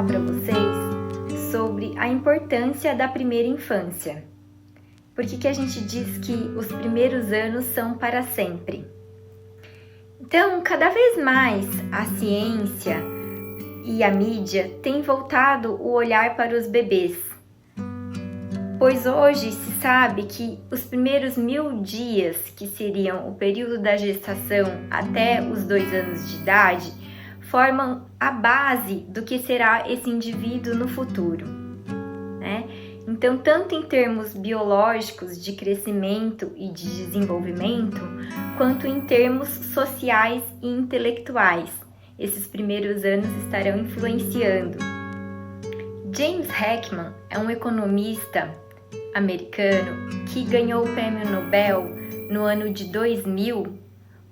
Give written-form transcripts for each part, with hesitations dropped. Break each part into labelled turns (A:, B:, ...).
A: falar para vocês sobre a importância da primeira infância. Por que a gente diz que os primeiros anos são para sempre? Então, cada vez mais a ciência e a mídia têm voltado o olhar para os bebês, pois hoje se sabe que os primeiros 1000 dias, que seriam o período da gestação até os 2 anos de idade, formam a base do que será esse indivíduo no futuro, né? Então, tanto em termos biológicos de crescimento e de desenvolvimento, quanto em termos sociais e intelectuais, esses primeiros anos estarão influenciando. James Heckman é um economista americano que ganhou o Prêmio Nobel no ano de 2000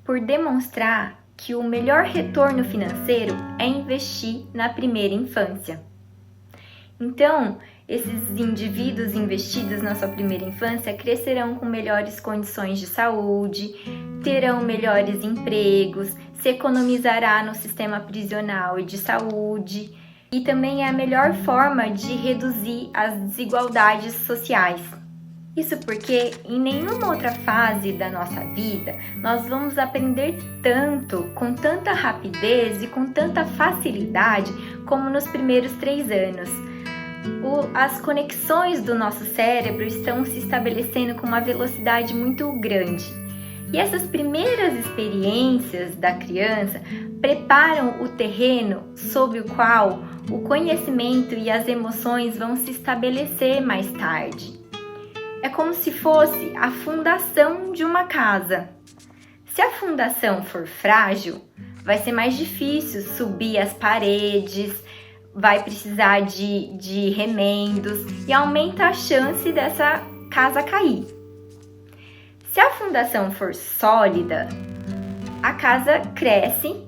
A: por demonstrar que o melhor retorno financeiro é investir na primeira infância. Então, esses indivíduos investidos na sua primeira infância crescerão com melhores condições de saúde, terão melhores empregos, se economizará no sistema prisional e de saúde, e também é a melhor forma de reduzir as desigualdades sociais. Isso porque em nenhuma outra fase da nossa vida nós vamos aprender tanto, com tanta rapidez e com tanta facilidade como nos primeiros 3 anos. As conexões do nosso cérebro estão se estabelecendo com uma velocidade muito grande. E essas primeiras experiências da criança preparam o terreno sobre o qual o conhecimento e as emoções vão se estabelecer mais tarde. É como se fosse a fundação de uma casa. Se a fundação for frágil, vai ser mais difícil subir as paredes, vai precisar de remendos e aumenta a chance dessa casa cair. Se a fundação for sólida, a casa cresce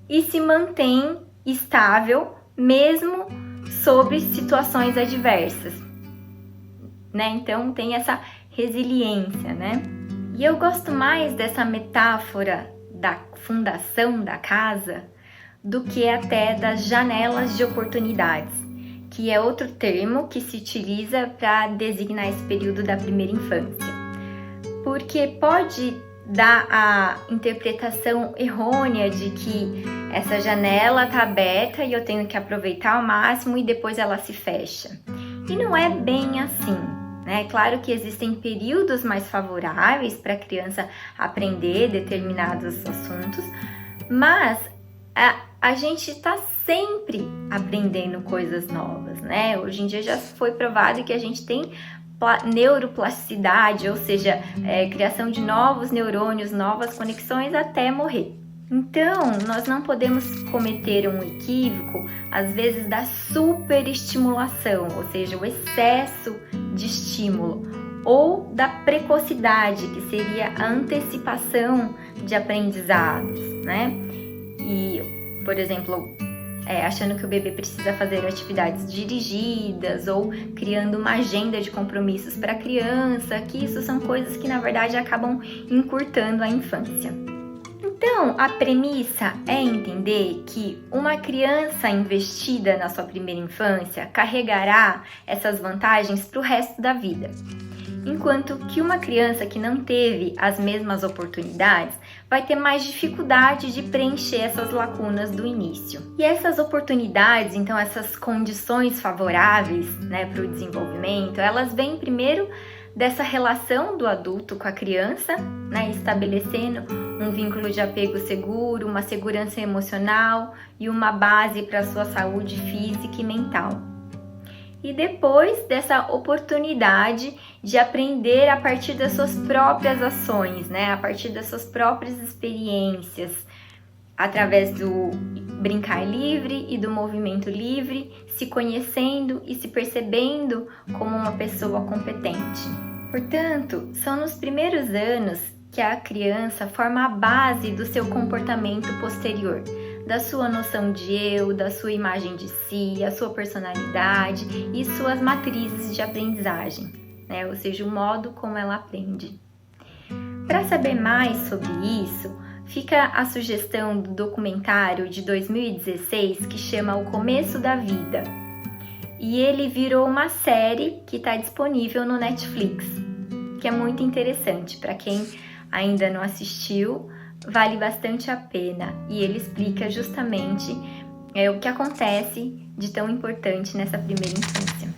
A: e se mantém estável mesmo sob situações adversas, né? Então tem essa resiliência, né? E eu gosto mais dessa metáfora da fundação da casa do que até das janelas de oportunidades, que é outro termo que se utiliza para designar esse período da primeira infância. Porque pode dar a interpretação errônea de que essa janela está aberta e eu tenho que aproveitar ao máximo e depois ela se fecha. E não é bem assim, né? É claro que existem períodos mais favoráveis para a criança aprender determinados assuntos, mas a gente está sempre aprendendo coisas novas, né? Hoje em dia já foi provado que a gente tem neuroplasticidade, ou seja, criação de novos neurônios, novas conexões até morrer. Então, nós não podemos cometer um equívoco, às vezes, da superestimulação, ou seja, o excesso de estímulo, ou da precocidade, que seria a antecipação de aprendizados, né? E, por exemplo, achando que o bebê precisa fazer atividades dirigidas ou criando uma agenda de compromissos para a criança, que isso são coisas que, na verdade, acabam encurtando a infância. Então, a premissa é entender que uma criança investida na sua primeira infância carregará essas vantagens para o resto da vida, enquanto que uma criança que não teve as mesmas oportunidades vai ter mais dificuldade de preencher essas lacunas do início. E essas oportunidades, então essas condições favoráveis, né, para o desenvolvimento, elas vêm primeiro dessa relação do adulto com a criança, né, estabelecendo um vínculo de apego seguro, uma segurança emocional e uma base para a sua saúde física e mental. E depois dessa oportunidade de aprender a partir das suas próprias ações, né? A partir das suas próprias experiências, através do brincar livre e do movimento livre, se conhecendo e se percebendo como uma pessoa competente. Portanto, são nos primeiros anos que a criança forma a base do seu comportamento posterior, da sua noção de eu, da sua imagem de si, a sua personalidade e suas matrizes de aprendizagem, né? Ou seja, o modo como ela aprende. Para saber mais sobre isso, fica a sugestão do documentário de 2016 que chama O Começo da Vida. E ele virou uma série que está disponível no Netflix, que é muito interessante. Para quem ainda não assistiu, vale bastante a pena. E ele explica justamente o que acontece de tão importante nessa primeira infância.